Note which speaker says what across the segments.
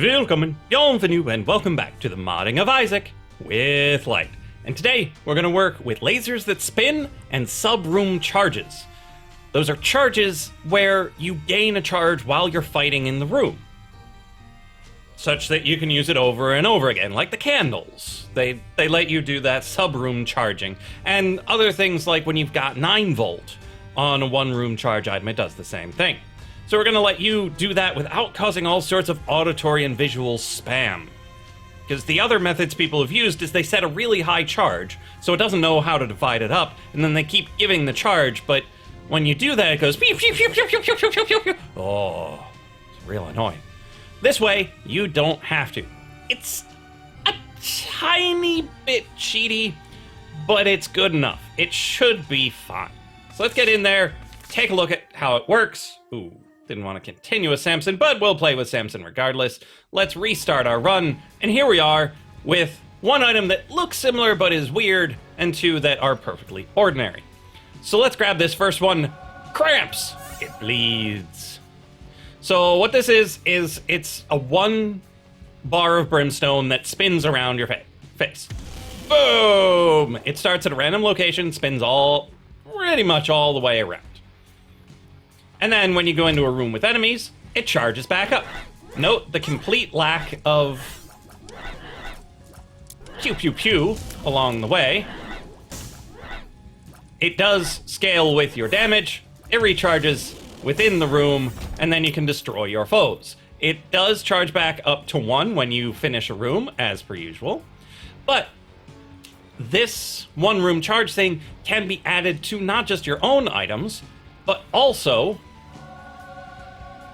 Speaker 1: Willkommen, bienvenue, and welcome back to the modding of Isaac with Lyte. And today, we're going to work with lasers that spin and subroom charges. Those are charges where you gain a charge while you're fighting in the room, such that you can use it over and over again, like the candles. They let you do that subroom charging, and other things like when you've got 9 volt on a one-room charge item, it does the same thing. So we're going to let you do that without causing all sorts of auditory and visual spam. Because the other methods people have used is they set a really high charge, so it doesn't know how to divide it up, and then they keep giving the charge, but when you do that, it goes pew, pew, pew, pew, pew, pew, pew, pew, pew. Oh, it's real annoying. This way, you don't have to. It's a tiny bit cheaty, but it's good enough. It should be fine. So let's get in there, take a look at how it works. Ooh. Didn't want to continue with Samson, but we'll play with Samson regardless. Let's restart our run, and here we are with one item that looks similar but is weird, and 2 that are perfectly ordinary. So let's grab this first one, Cramps. It bleeds. So what this is it's a 1 bar of brimstone that spins around your face. Boom! It starts at a random location, spins pretty much all the way around. And then when you go into a room with enemies, it charges back up. Note the complete lack of pew pew pew along the way. It does scale with your damage, it recharges within the room, and then you can destroy your foes. It does charge back up to 1 when you finish a room, as per usual. But this one-room charge thing can be added to not just your own items, but also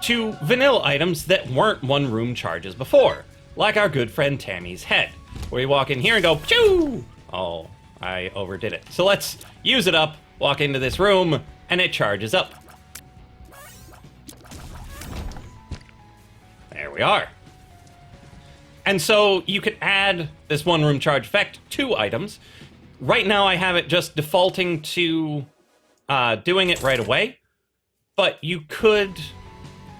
Speaker 1: to vanilla items that weren't one-room charges before, like our good friend Tammy's head, where you walk in here and go, pew! Oh, I overdid it. So let's use it up, walk into this room, and it charges up. There we are. And so you can add this one-room charge effect to items. Right now I have it just defaulting to doing it right away, but you could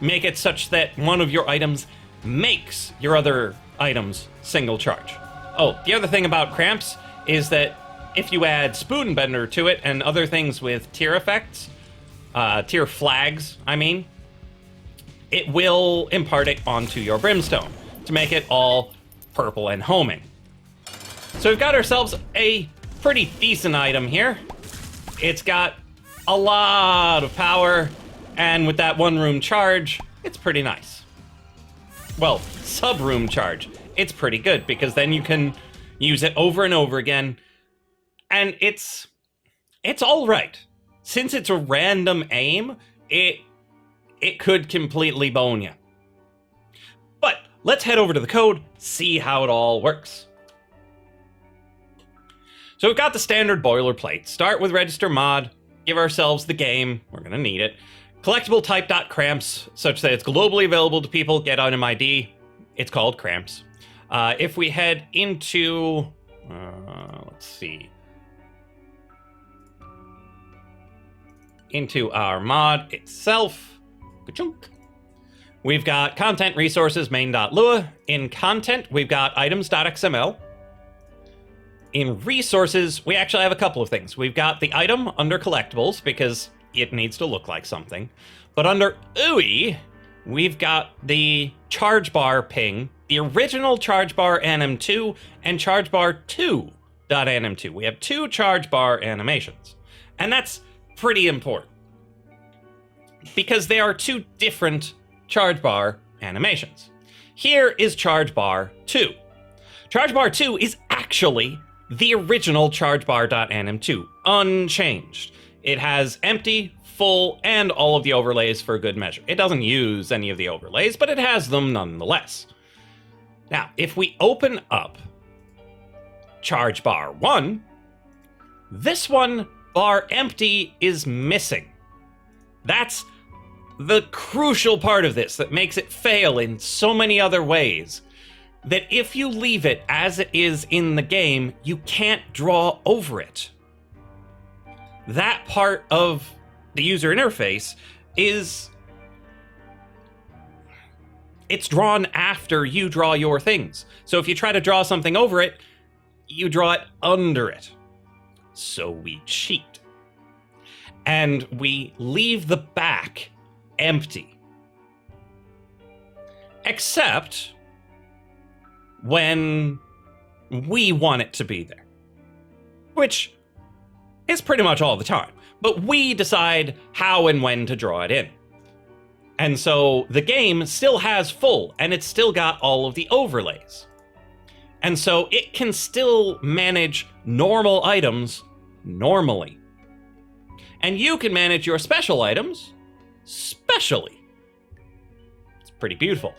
Speaker 1: make it such that one of your items makes your other items single charge. Oh, the other thing about Cramps is that if you add Spoon Bender to it and other things with tier effects, tier flags, I mean, it will impart it onto your brimstone to make it all purple and homing. So we've got ourselves a pretty decent item here. It's got a lot of power, and with that one-room charge, it's pretty nice. Well, sub-room charge, it's pretty good, because then you can use it over and over again, and it's all right. Since it's a random aim, it could completely bone you. But let's head over to the code, see how it all works. So we've got the standard boilerplate. Start with register mod, give ourselves the game, we're gonna need it. Collectible type.cramps, such that it's globally available to people, get item ID, it's called Cramps. If we head into, let's see, into our mod itself, we've got content resources main.lua. In content, we've got items.xml. In resources, we actually have a couple of things. We've got the item under collectibles, because it needs to look like something. But under UI, we've got the charge bar ping, the original charge bar anim2, and charge bar 2.anim2. We have 2 charge bar animations. And that's pretty important, because they are 2 different charge bar animations. Here is charge bar 2. Charge bar 2 is actually the original charge bar.anim2, unchanged. It has empty, full, and all of the overlays for good measure. It doesn't use any of the overlays, but it has them nonetheless. Now, if we open up charge bar 1, this one, bar empty, is missing. That's the crucial part of this that makes it fail in so many other ways, that if you leave it as it is in the game, you can't draw over it. That part of the user interface is it's drawn after you draw your things. So if you try to draw something over it, you draw it under it. So we cheat. And we leave the back empty. Except when we want it to be there. Which is pretty much all the time. But we decide how and when to draw it in. And so the game still has full, and it's still got all of the overlays. And so it can still manage normal items normally. And you can manage your special items specially. It's pretty beautiful.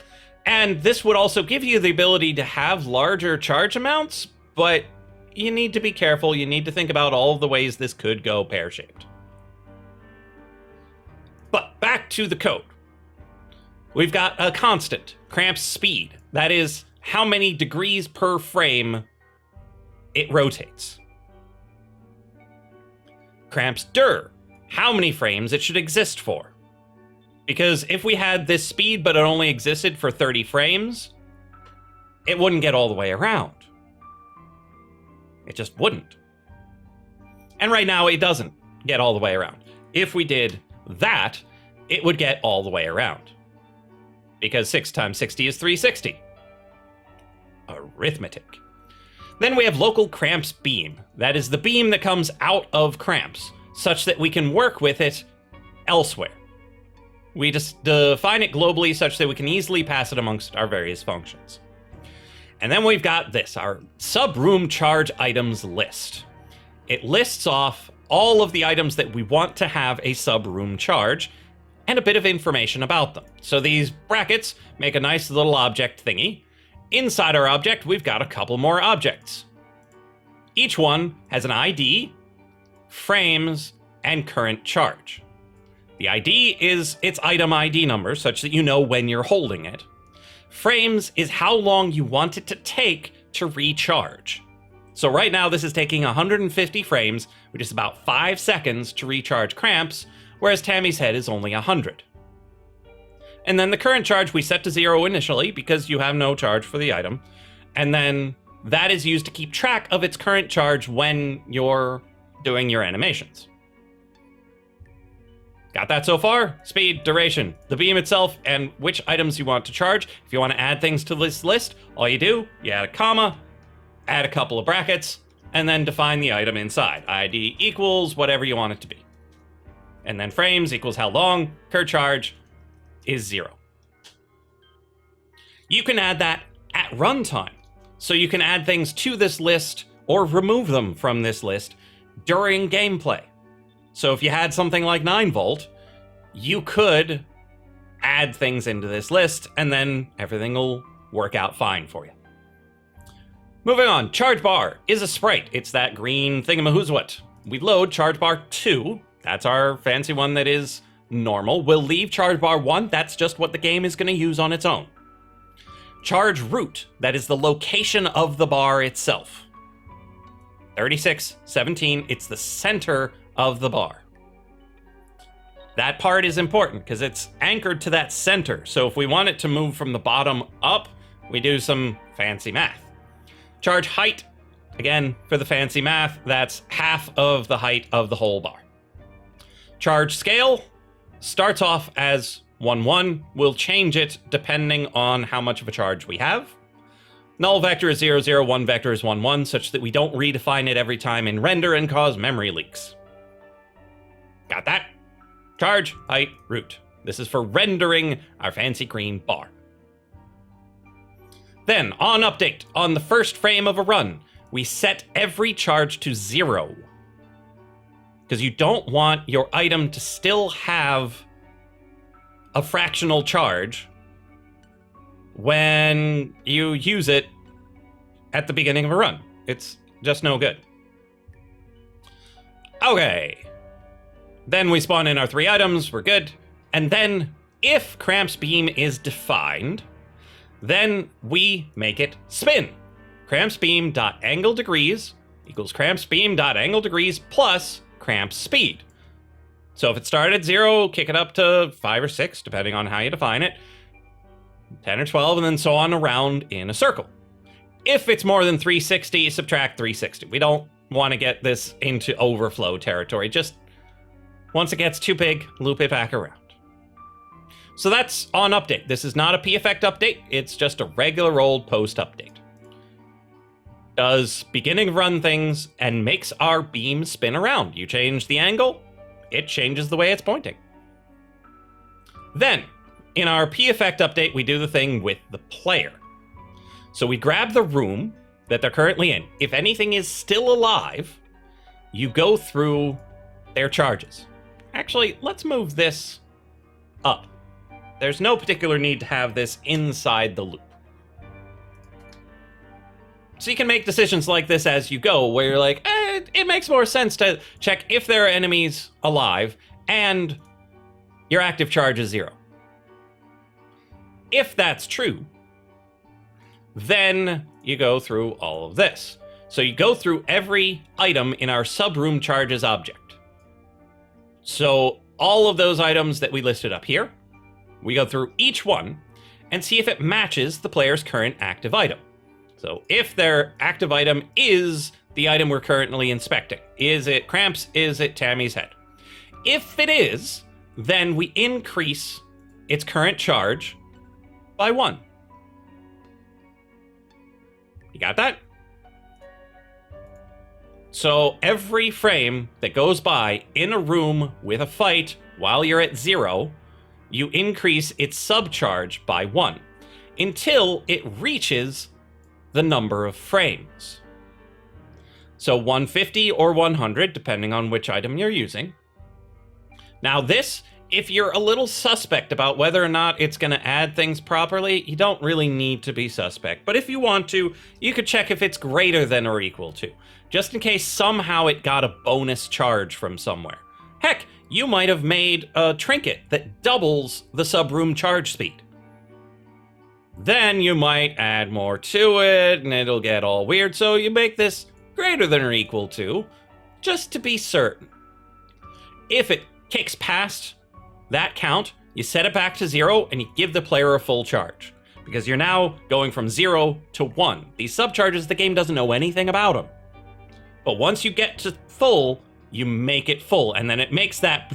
Speaker 1: And this would also give you the ability to have larger charge amounts, but you need to be careful. You need to think about all of the ways this could go pear-shaped. But back to the code. We've got a constant, Cramps speed. That is how many degrees per frame it rotates. Cramps dir, how many frames it should exist for. Because if we had this speed but it only existed for 30 frames, it wouldn't get all the way around. It just wouldn't. And right now it doesn't get all the way around. If we did that, it would get all the way around. Because 6 times 60 is 360. Arithmetic. Then we have local Cramps beam. That is the beam that comes out of Cramps, such that we can work with it elsewhere. We just define it globally such that we can easily pass it amongst our various functions. And then we've got this, our Subroom charge items list. It lists off all of the items that we want to have a Subroom charge, and a bit of information about them. So these brackets make a nice little object thingy. Inside our object, we've got a couple more objects. Each one has an ID, frames, and current charge. The ID is its item ID number, such that you know when you're holding it. Frames is how long you want it to take to recharge. So right now this is taking 150 frames, which is about 5 seconds to recharge Cramps, whereas Tammy's head is only 100. And then the current charge we set to 0 initially, because you have no charge for the item. And then that is used to keep track of its current charge when you're doing your animations. Got that so far? Speed, duration, the beam itself, and which items you want to charge. If you want to add things to this list, all you do, you add a comma, add a couple of brackets, and then define the item inside. ID equals whatever you want it to be. And then frames equals how long, current charge is 0. You can add that at runtime. So you can add things to this list or remove them from this list during gameplay. So if you had something like 9 volt, you could add things into this list and then everything will work out fine for you. Moving on, charge bar is a sprite. It's that green thingamahoozwhat. We load charge bar 2. That's our fancy one that is normal. We'll leave charge bar 1. That's just what the game is going to use on its own. Charge root, that is the location of the bar itself. 3617, it's the center of the bar. That part is important because it's anchored to that center. So if we want it to move from the bottom up, we do some fancy math. Charge height, again, for the fancy math, that's half of the height of the whole bar. Charge scale starts off as 1, 1. We'll change it depending on how much of a charge we have. Null vector is 0, 0, 1 vector is 1, 1, such that we don't redefine it every time in render and cause memory leaks. Got that? Charge, height, root. This is for rendering our fancy green bar. Then, on update, on the first frame of a run, we set every charge to 0. Because you don't want your item to still have a fractional charge when you use it at the beginning of a run. It's just no good. Okay. Then we spawn in our 3 items, we're good. And then, if Cramps beam is defined, then we make it spin. Cramps beam dot angle degrees equals Cramps beam dot angle degrees plus Cramps speed. So if it started at 0, kick it up to 5 or 6, depending on how you define it. 10 or 12, and then so on around in a circle. If it's more than 360, subtract 360. We don't want to get this into overflow territory. Just once it gets too big, loop it back around. So that's on update. This is not a p-effect update. It's just a regular old post update. Does beginning run things and makes our beam spin around. You change the angle, it changes the way it's pointing. Then, in our p-effect update, we do the thing with the player. So we grab the room that they're currently in. If anything is still alive, you go through their charges. Actually, let's move this up. There's no particular need to have this inside the loop. So you can make decisions like this as you go, where you're like, it makes more sense to check if there are enemies alive and your active charge is 0. If that's true, then you go through all of this. So you go through every item in our subroom charges object. So all of those items that we listed up here, we go through each one and see if it matches the player's current active item. So if their active item is the item we're currently inspecting, is it Cramps? Is it Tammy's head? If it is, then we increase its current charge by 1. You got that? So every frame that goes by in a room with a fight while you're at 0, you increase its subcharge by 1 until it reaches the number of frames. So 150 or 100, depending on which item you're using. Now this, if you're a little suspect about whether or not it's going to add things properly, you don't really need to be suspect. But if you want to, you could check if it's greater than or equal to, just in case somehow it got a bonus charge from somewhere. Heck, you might have made a trinket that doubles the subroom charge speed. Then you might add more to it, and it'll get all weird, so you make this greater than or equal to, just to be certain. If it kicks past that count, you set it back to 0, and you give the player a full charge, because you're now going from 0 to 1. These subcharges, the game doesn't know anything about them. But once you get to full, you make it full, and then it makes that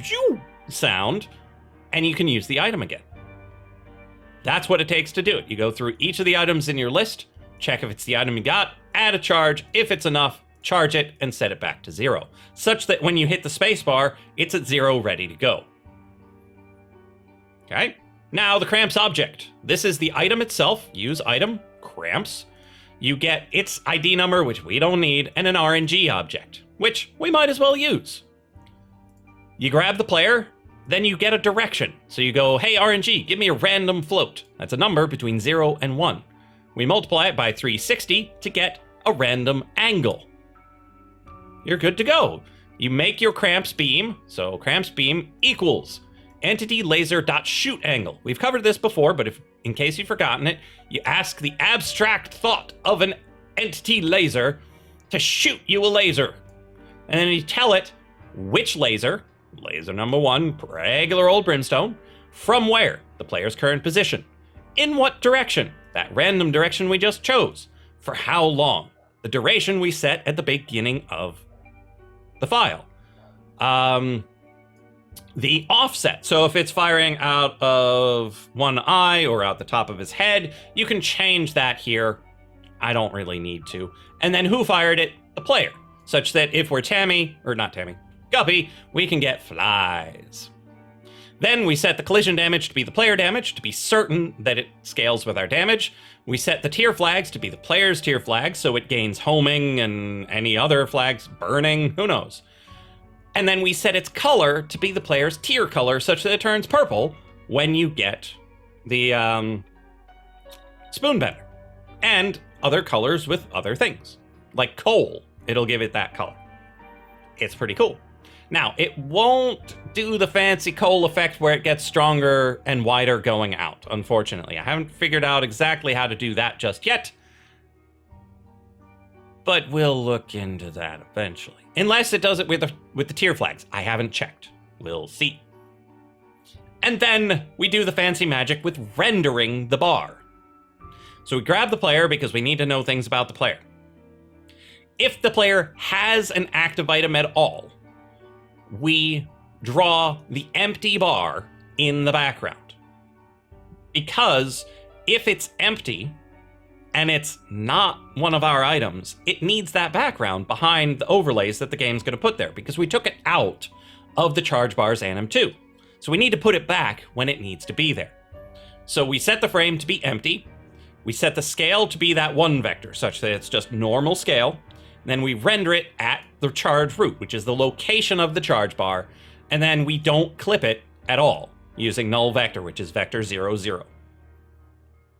Speaker 1: sound, and you can use the item again. That's what it takes to do it. You go through each of the items in your list, check if it's the item you got, add a charge. If it's enough, charge it and set it back to 0, such that when you hit the spacebar, it's at 0 ready to go. Okay, now the Cramps object. This is the item itself. Use item, Cramps. You get its ID number, which we don't need, and an RNG object, which we might as well use. You grab the player, then you get a direction. So you go, hey RNG, give me a random float. That's a number between 0 and 1. We multiply it by 360 to get a random angle. You're good to go. You make your Cramps beam, so Cramps beam equals entity laser.shoot angle. We've covered this before, but if in case you've forgotten it, you ask the abstract thought of an entity laser to shoot you a laser. And then you tell it which laser number 1, regular old brimstone, from where, the player's current position, in what direction, that random direction we just chose, for how long, the duration we set at the beginning of the file. The offset, so if it's firing out of one eye or out the top of his head, you can change that here. I don't really need to. And then who fired it? The player, such that if we're Guppy, we can get flies. Then we set the collision damage to be the player damage, to be certain that it scales with our damage. We set the tier flags to be the player's tier flags, so it gains homing and any other flags, burning, who knows. And then we set its color to be the player's tier color, such that it turns purple when you get the spoonbender. And other colors with other things. Like coal, it'll give it that color. It's pretty cool. Now, it won't do the fancy coal effect where it gets stronger and wider going out, unfortunately. I haven't figured out exactly how to do that just yet. But we'll look into that eventually. Unless it does it with the tier flags. I haven't checked. We'll see. And then we do the fancy magic with rendering the bar. So we grab the player because we need to know things about the player. If the player has an active item at all, we draw the empty bar in the background. Because if it's empty and it's not one of our items, it needs that background behind the overlays that the game's going to put there, because we took it out of the charge bar's anim 2. So we need to put it back when it needs to be there. So we set the frame to be empty. We set the scale to be that one vector, such that it's just normal scale. And then we render it at the charge root, which is the location of the charge bar. And then we don't clip it at all using null vector, which is vector 0, 0.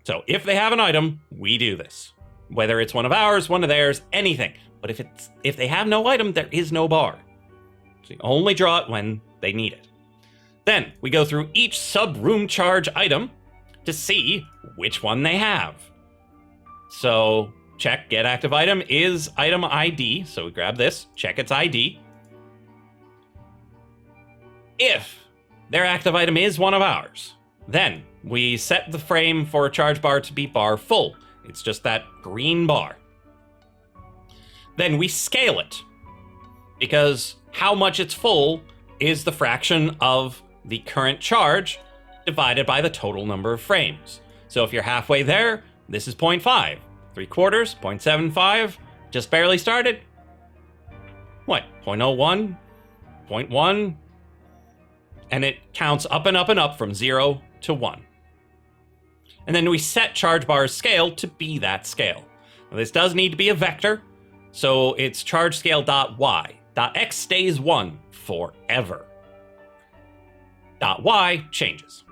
Speaker 1: So if they have an item, we do this. Whether it's one of ours, one of theirs, anything. But if they have no item, there is no bar. So you only draw it when they need it. Then we go through each sub-room charge item to see which one they have. So check get active item is item ID. So we grab this, check its ID. If their active item is one of ours, then we set the frame for a charge bar to be bar full. It's just that green bar. Then we scale it, because how much it's full is the fraction of the current charge divided by the total number of frames. So if you're halfway there, this is 0.5. 3/4, 0.75, just barely started. What, 0.01, 0.1? And it counts up and up and up from 0 to 1. And then we set charge bar's scale to be that scale. Now this does need to be a vector, so it's charge scale dot y. Dot x stays 1 forever. Dot y changes.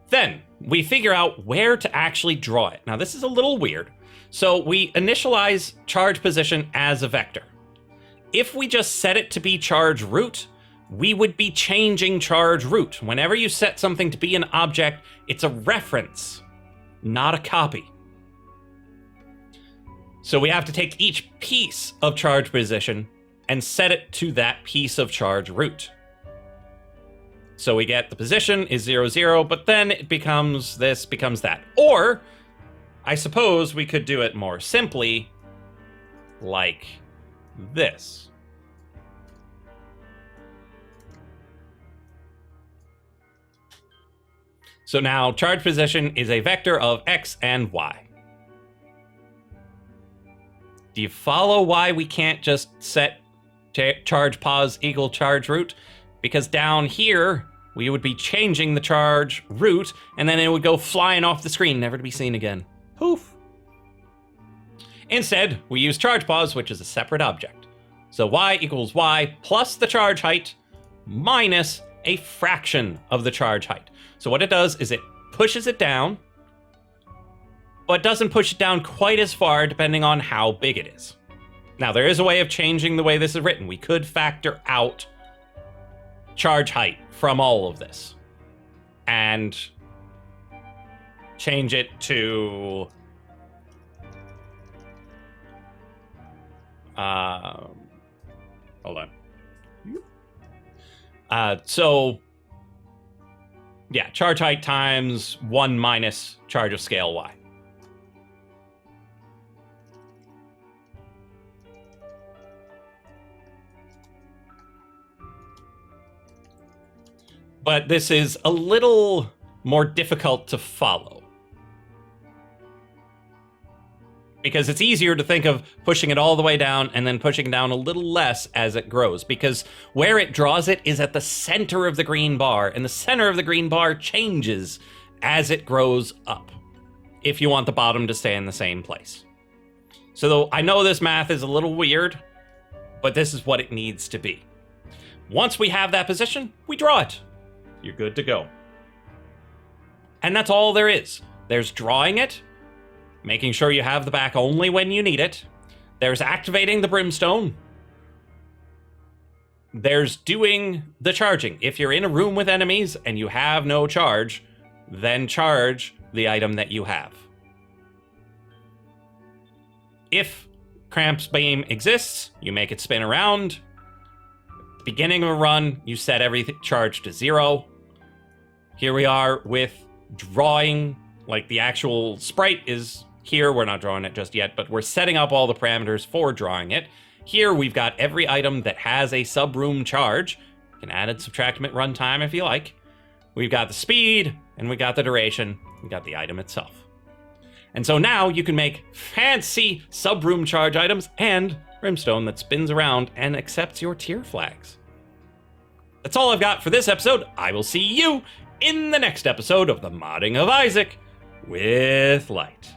Speaker 1: Then we figure out where to actually draw it. Now this is a little weird. So we initialize charge position as a vector. If we just set it to be charge root, we would be changing charge root. Whenever you set something to be an object, it's a reference, not a copy. So we have to take each piece of charge position and set it to that piece of charge root. So we get the position is 0, 0, but then it becomes this, becomes that. Or, I suppose we could do it more simply, like this. So now charge position is a vector of x and y. Do you follow why we can't just set charge pos equal charge root? Because down here, we would be changing the charge root, and then it would go flying off the screen, never to be seen again. Poof. Instead, we use charge pos, which is a separate object. So y equals y plus the charge height minus a fraction of the charge height. So what it does is it pushes it down, but doesn't push it down quite as far depending on how big it is. Now, there is a way of changing the way this is written. We could factor out charge height from all of this and change it to hold on. So yeah, charge height times 1 minus charge of scale y. But this is a little more difficult to follow, because it's easier to think of pushing it all the way down and then pushing down a little less as it grows, because where it draws it is at the center of the green bar, and the center of the green bar changes as it grows up if you want the bottom to stay in the same place. So though I know this math is a little weird, but this is what it needs to be. Once we have that position, we draw it. You're good to go. And that's all there is. There's drawing it, making sure you have the back only when you need it. There's activating the brimstone. There's doing the charging. If you're in a room with enemies and you have no charge, then charge the item that you have. If Cramps beam exists, you make it spin around. Beginning of a run, you set every charge to 0. here we are with drawing, like the actual sprite is here. We're not drawing it just yet, but we're setting up all the parameters for drawing it. Here we've got every item that has a subroom charge. You can add and subtract them at runtime if you like. We've got the speed, and we got the duration. We got the item itself. And so now you can make fancy subroom charge items and brimstone that spins around and accepts your tier flags. That's all I've got for this episode. I will see you in the next episode of the Modding of Isaac with Lyte.